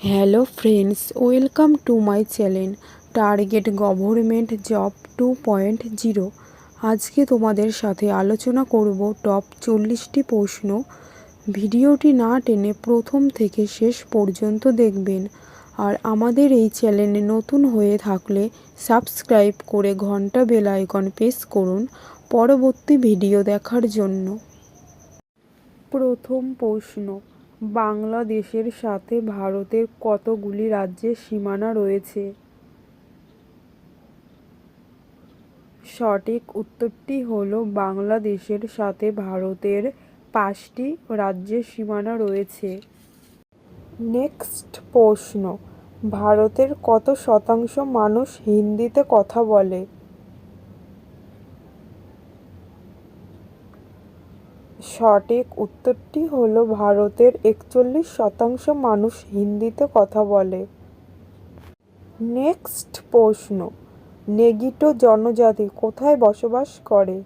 Hello friends, welcome to my channel target government job 2.0। আজকে তোমাদের সাথে আলোচনা করব টপ 40টি প্রশ্ন। ভিডিওটি না টেনে প্রথম থেকে শেষ পর্যন্ত দেখবেন। আর আমাদের এই চ্যানেলে নতুন হয়ে থাকলে সাবস্ক্রাইব করে ঘন্টা বেল আইকন প্রেস করুন পরবর্তী ভিডিও দেখার জন্য। প্রথম প্রশ্ন, বাংলাদেশের সাথে ভারতের কতগুলি রাজ্যের সীমানা রয়েছে? সঠিক উত্তরটি হলো বাংলাদেশের সাথে ভারতের 5টি রাজ্যের সীমানা রয়েছে। নেক্সট প্রশ্ন, ভারতের কত শতাংশ মানুষ হিন্দিতে কথা বলে? সঠিক উত্তরটি হলো ভারতের 41% মানুষ হিন্দিতে কথা বলে। নেক্সট প্রশ্ন, নেগিটো জনজাতি কোথায় বসবাস করে?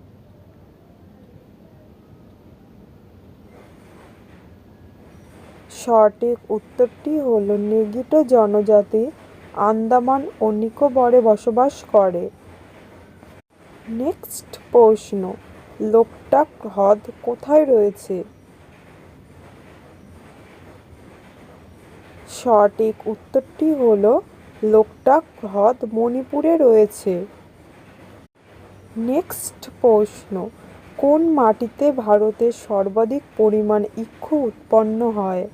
সঠিক উত্তরটি হলো নেগিটো জনজাতি আন্দামান ও নিকোবরে বসবাস করে। নেক্সট প্রশ্ন, লোকটাক হ্রদ কোথায় রয়েছে? সঠিক উত্তরটি হলো লোকটাক হ্রদ মণিপুরে রয়েছে। নেক্সট প্রশ্ন, কোন মাটিতে ভারতে সর্বাধিক পরিমাণ ইক্ষু উৎপন্ন হয়?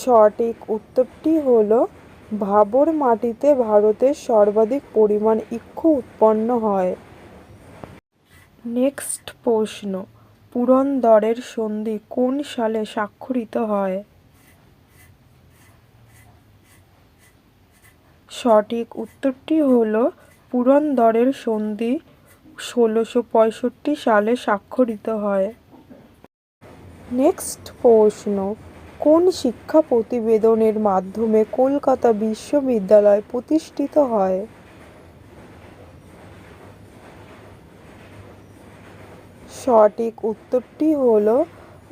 সঠিক উত্তরটি হলো ভাবর মাটিতে ভারতে সর্বাধিক পরিমাণ ইক্ষু উৎপন্ন হয়। নেক্সট প্রশ্ন, পুরন্দরের সন্ধি কোন সালে স্বাক্ষরিত হয়? সঠিক উত্তরটি হলো পুরন্দরের সন্ধি 1665 সালে স্বাক্ষরিত হয়। নেক্সট প্রশ্ন, কোন শিক্ষা প্রতিবেদনের মাধ্যমে কলকাতা বিশ্ববিদ্যালয় প্রতিষ্ঠিত হয়? সঠিক উত্তরটি হলো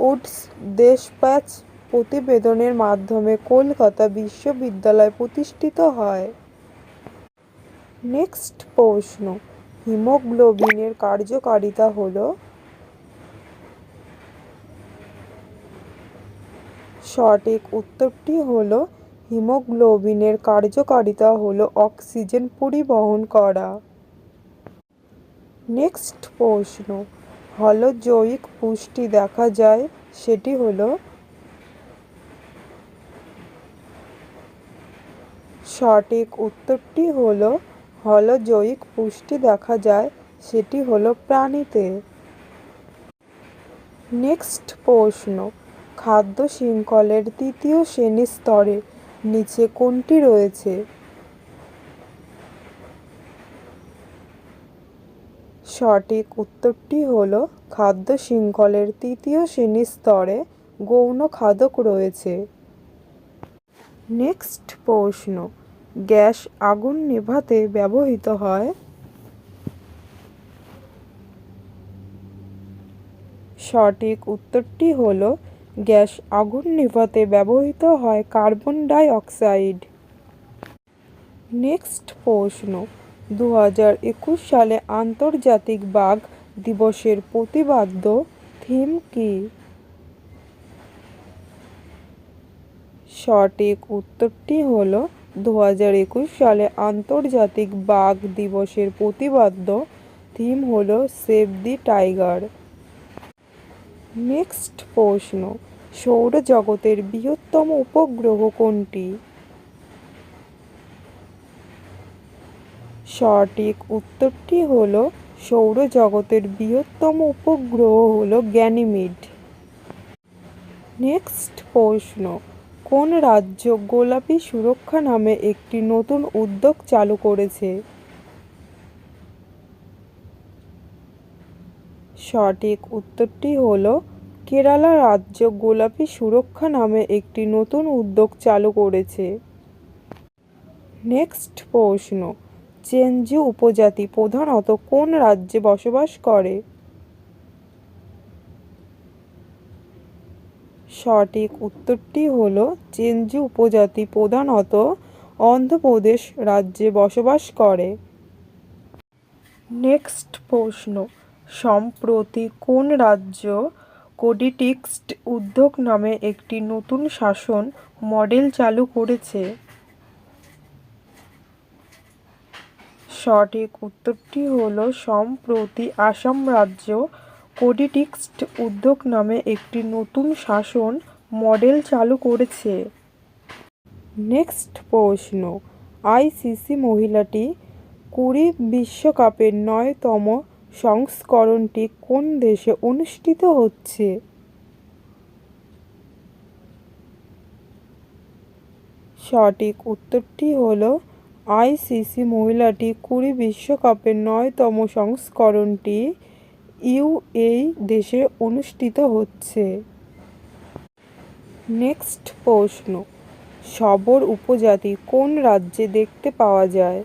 উডস ডেসপ্যাচ প্রতিবেদনের মাধ্যমে কলকাতা বিশ্ববিদ্যালয় প্রতিষ্ঠিত হয়। নেক্সট প্রশ্ন, হিমোগ্লোবিনের কার্যকারিতা হলো? সঠিক উত্তরটি হলো হিমোগ্লোবিনের কার্যকারিতা হলো অক্সিজেন পরিবহন করা। নেক্সট প্রশ্ন, হলজৈবিক পুষ্টি দেখা যায় সেটি হলো? সঠিক উত্তরটি হলো হলজৈবিক পুষ্টি দেখা যায় সেটি হলো প্রাণীতে। নেক্সট প্রশ্ন, খাদ্য শৃঙ্খলের তৃতীয় শ্রেণীর স্তরে নিচে কোনটি রয়েছে? সঠিক উত্তরটি হলো খাদ্য শৃঙ্খলের তৃতীয় শ্রেণীর স্তরে গৌণ খাদক রয়েছে। নেক্সট প্রশ্ন, গ্যাস আগুন নেভাতে ব্যবহৃত হয়? সঠিক উত্তরটি হলো গ্যাস আগুন নেভাতে ব্যবহৃত হয় কার্বন ডাই অক্সাইড। নেক্সট প্রশ্ন, 2021 সালে আন্তর্জাতিক বাঘ দিবসের প্রতিপাদ্য থিম কি? সঠিক উত্তরটি হলো 2021 সালে আন্তর্জাতিক বাঘ দিবসের প্রতিপাদ্য থিম হলো সেভ দি টাইগার। নেক্সট প্রশ্ন, সৌরজগতের বৃহত্তম উপগ্রহ কোনটি? সঠিক উত্তরটি হলো সৌরজগতের বৃহত্তম উপগ্রহ হলো গ্যানিমিড। নেক্সট প্রশ্ন, কোন রাজ্য গোলাপি সুরক্ষা নামে একটি নতুন উদ্যোগ চালু করেছে? সঠিক উত্তরটি হলো কেরালা রাজ্য গোলাপি সুরক্ষা নামে একটি নতুন উদ্যোগ চালু করেছে। নেক্সট প্রশ্ন, চেঞ্জু উপজাতি প্রধানত কোন রাজ্যে বসবাস করে? সঠিক উত্তরটি হলো চেঞ্জু উপজাতি প্রধানত অন্ধ্রপ্রদেশ রাজ্যে বসবাস করে। নেক্সট প্রশ্ন, সম্প্রতি কোন রাজ্য কোডিটিক্সড উদ্যোগ নামে একটি নতুন শাসন মডেল চালু করেছে? সঠিক উত্তরটি হলো সম্প্রতি আসাম রাজ্য কোডিটিক্সড উদ্যোগ নামে একটি নতুন শাসন মডেল চালু করেছে। নেক্সট প্রশ্ন, আইসিসি মহিলা টি-20 বিশ্বকাপের 9তম সংস্করণটি কোন দেশে অনুষ্ঠিত হচ্ছে? সঠিক উত্তরটি হলো আইসিসি মহিলা টি-20 বিশ্বকাপের 9তম সংস্করণটি ইউএই দেশে অনুষ্ঠিত হচ্ছে। নেক্সট প্রশ্ন, শবর উপজাতি কোন রাজ্যে দেখতে পাওয়া যায়?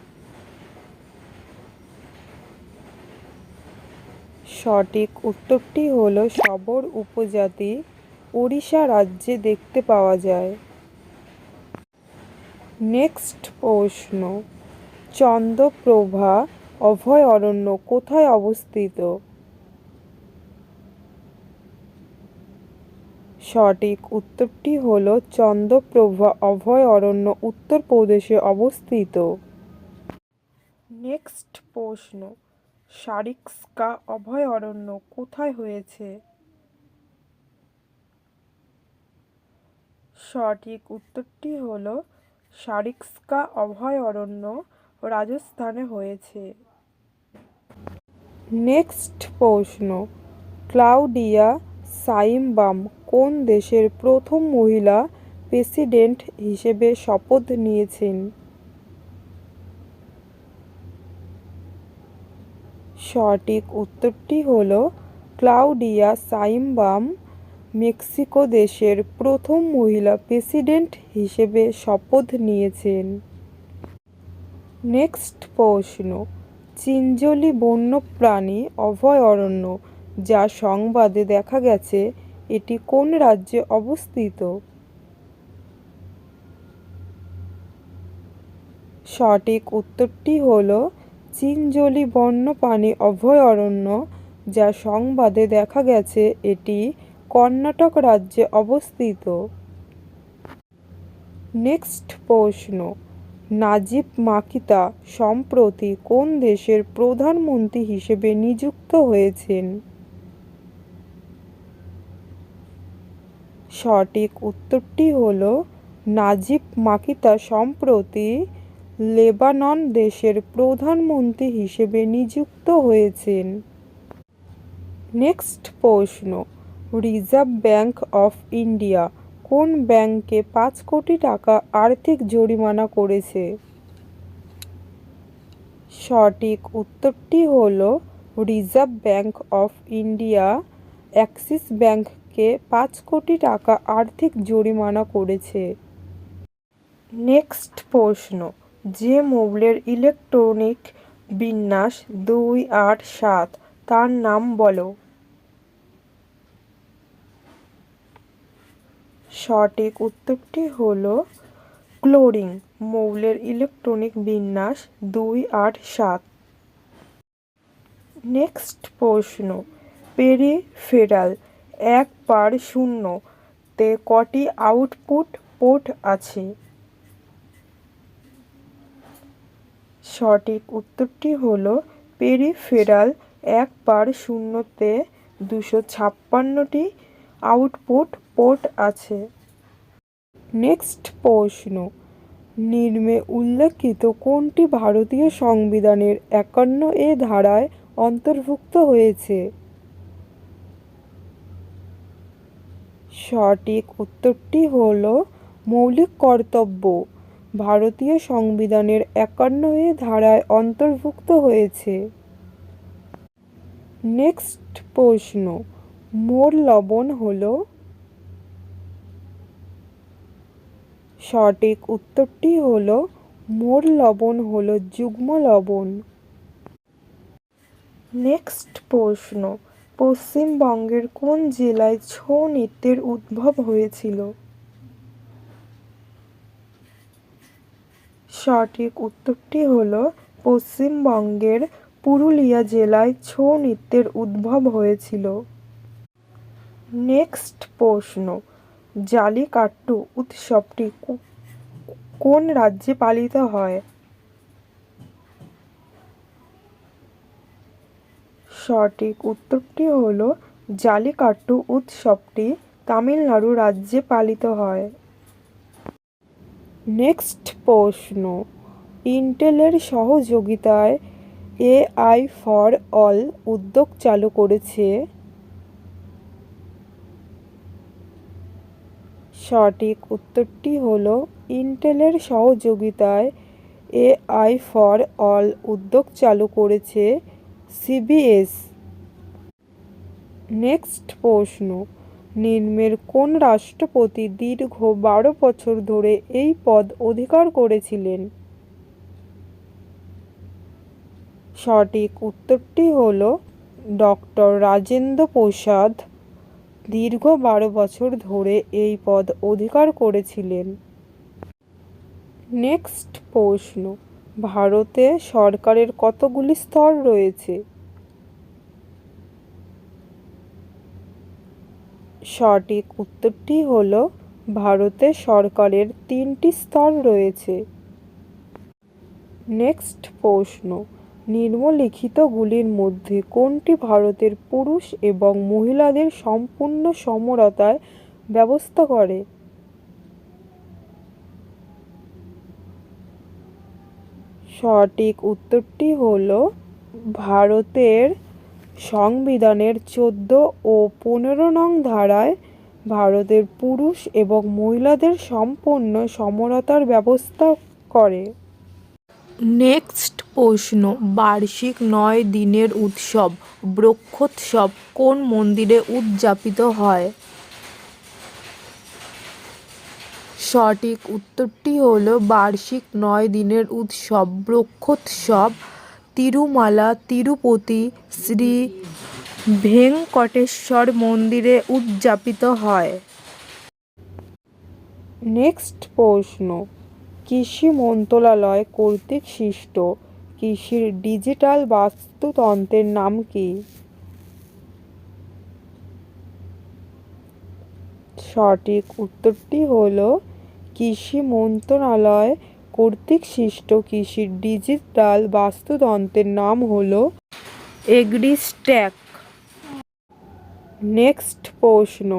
সঠিক উত্তরটি হলো শবর উপজাতি ওড়িশা রাজ্যে দেখতে পাওয়া যায়। নেক্সট প্রশ্ন, চন্দ্রপ্রভা অভয়ারণ্য কোথায় অবস্থিত? সঠিক উত্তরটি হলো চন্দ্রপ্রভা অভয়ারণ্য উত্তরপ্রদেশে অবস্থিত। নেক্সট প্রশ্ন, সারিস্কা অভয়ারণ্য কোথায় হয়েছে? সঠিক উত্তরটি হলো সারিস্কা অভয়ারণ্য রাজস্থানে হয়েছে। নেক্সট প্রশ্ন, ক্লাউডিয়া শাইনবাম কোন দেশের প্রথম মহিলা প্রেসিডেন্ট হিসেবে শপথ নিয়েছেন? সঠিক উত্তরটি হলো ক্লাউডিয়া শাইনবাম মেক্সিকো দেশের প্রথম মহিলা প্রেসিডেন্ট হিসেবে শপথ নিয়েছেন। নেক্সট প্রশ্ন, চিঞ্জলি বন্যপ্রাণী অভয়ারণ্য যা সংবাদে দেখা গেছে এটি কোন রাজ্যে অবস্থিত? সঠিক উত্তরটি হলো চিঞ্জলি বন্যপ্রাণী অভয়ারণ্য যা সংবাদে দেখা গেছে এটি কর্ণাটক রাজ্যে অবস্থিত। নেক্সট প্রশ্ন, নাজিব মাকিতা সম্প্রতি কোন দেশের প্রধানমন্ত্রী হিসেবে নিযুক্ত হয়েছেন? সঠিক উত্তরটি হলো নাজিব মাকিতা সম্প্রতি লেবানন দেশের প্রধানমন্ত্রী হিসেবে নিযুক্ত হয়েছেন। নেক্সট প্রশ্ন, রিজার্ভ ব্যাঙ্ক অফ ইন্ডিয়া কোন ব্যাংককে 5 কোটি টাকা আর্থিক জরিমানা করেছে? সঠিক উত্তরটি হলো reserve bank of India Axis ব্যাঙ্ককে 5 কোটি টাকা আর্থিক জরিমানা করেছে। নেক্সট প্রশ্ন, যে মৌলের ইলেকট্রনিক বিন্যাস 287 তার নাম বলো। সঠিক উত্তরটি হলো ক্লোরিন মৌলের ইলেকট্রনিক বিন্যাস 287। নেক্সট প্রশ্ন, পেরিফেরাল 1/0 তে কটি আউটপুট পোর্ট আছে? সঠিক উত্তরটি হলো পেরিফেরাল 1/0 তে 256টি আউটপুট পোর্ট আছে। নেক্সট প্রশ্ন, নিম্নে উল্লেখিত কোনটি ভারতীয় সংবিধানের 51 ধারায় অন্তর্ভুক্ত হয়েছে? সঠিক উত্তরটি হলো মৌলিক কর্তব্য ভারতীয় সংবিধানের 51 ধারায় অন্তর্ভুক্ত হয়েছে। নেক্সট প্রশ্ন, মোর লবণ হলো? সঠিক উত্তরটি হলো মোর লবণ হলো যুগ্ম লবণ। নেক্সট প্রশ্ন, পশ্চিমবঙ্গের কোন জেলায় ছৌ নৃত্যের উদ্ভব হয়েছিল? সঠিক উত্তরটি হলো পশ্চিমবঙ্গের পুরুলিয়া জেলায় ছৌ নৃত্যের উদ্ভব হয়েছিল। নেক্সট প্রশ্ন, জালিকাট্টু উৎসবটি কোন রাজ্যে পালিত হয়? সঠিক উত্তরটি হলো জালিকাট্টু উৎসবটি তামিলনাড়ু রাজ্যে পালিত হয়। নেক্সট প্রশ্ন, ইন্টেলের সহযোগিতায় এআই ফর অল উদ্যোগ চালু করেছে। সঠিক উত্তরটি হলো ইন্টেলের সহযোগিতায় এআই ফর অল উদ্যোগ চালু করেছে সিবিএস। নেক্সট প্রশ্ন, নিম্নের কোন রাষ্ট্রপতি দীর্ঘ 12 বছর ধরে এই পদ অধিকার করেছিলেন? সঠিক উত্তরটি হল ডক্টর রাজেন্দ্র প্রসাদ দীর্ঘ 12 বছর ধরে এই পদ অধিকার করেছিলেন। নেক্সট প্রশ্ন, ভারতে সরকারের কতগুলি স্তর রয়েছে? সঠিক উত্তরটি হল ভারতে সরকারের 3টি স্তর রয়েছে। নেক্সট প্রশ্ন, নিম্নলিখিতগুলির মধ্যে কোনটি ভারতের পুরুষ এবং মহিলাদের সম্পূর্ণ সমতার ব্যবস্থা করে? সঠিক উত্তরটি হল ভারতের সংবিধানের 14 ও 15 নং ধারায় ভারতের পুরুষ এবং মহিলাদের সম্পূর্ণ সমতার ব্যবস্থা করে। নেক্সট প্রশ্ন, বার্ষিক 9 দিনের উৎসব ব্রহ্মোৎসব কোন মন্দিরে উদযাপিত হয়? সঠিক উত্তরটি হল বার্ষিক 9 দিনের উৎসব ব্রহ্মোৎসব তিরুমালা তিরুপতি শ্রী ভেঙ্কটেশ্বর মন্দিরে উদযাপিত হয়। নেক্সট প্রশ্ন, কৃষি মন্ত্রণালয় কর্তৃক সৃষ্ট কৃষির ডিজিটাল বাস্তুতন্ত্রের নাম কি? সঠিক উত্তরটি হল কৃষি মন্ত্রণালয় কর্তৃক সৃষ্ট কৃষির ডিজিটাল বাস্তুতন্ত্রের নাম হল এগ্রিস্ট্যাক। নেক্সট প্রশ্ন,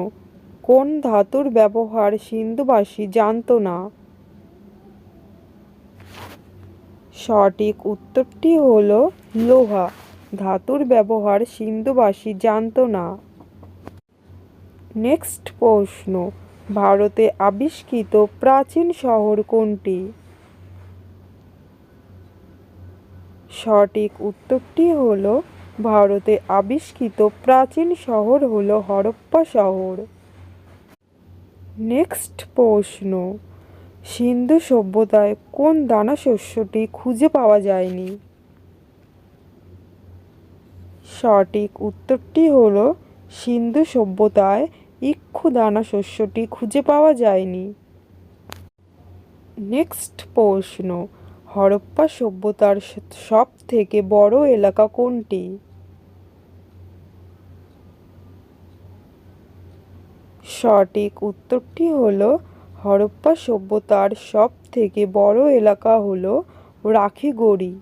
কোন ধাতুর ব্যবহার সিন্ধুবাসী জানত না? সঠিক উত্তরটি হল লোহা ধাতুর ব্যবহার সিন্ধুবাসী জানত না। নেক্সট প্রশ্ন, ভারতে আবিষ্কৃত প্রাচীন শহর কোনটি? সঠিক উত্তরটি হল ভারতে আবিষ্কৃত প্রাচীন শহর হল হরপ্পা শহর। নেক্সট প্রশ্ন, সিন্ধু সভ্যতায় কোন দানাশস্যটি খুঁজে পাওয়া যায়নি? সঠিক উত্তরটি হল সিন্ধু সভ্যতায় ইক্ষু দানাশস্যটি খুঁজে পাওয়া যায়নি। নেক্সট প্রশ্ন, হরপ্পা সভ্যতার সব থেকে বড় এলাকা কোনটি? সঠিক উত্তরটি হল হরপ্পা সভ্যতার সব থেকে বড় এলাকা হল রাখিগড়ি।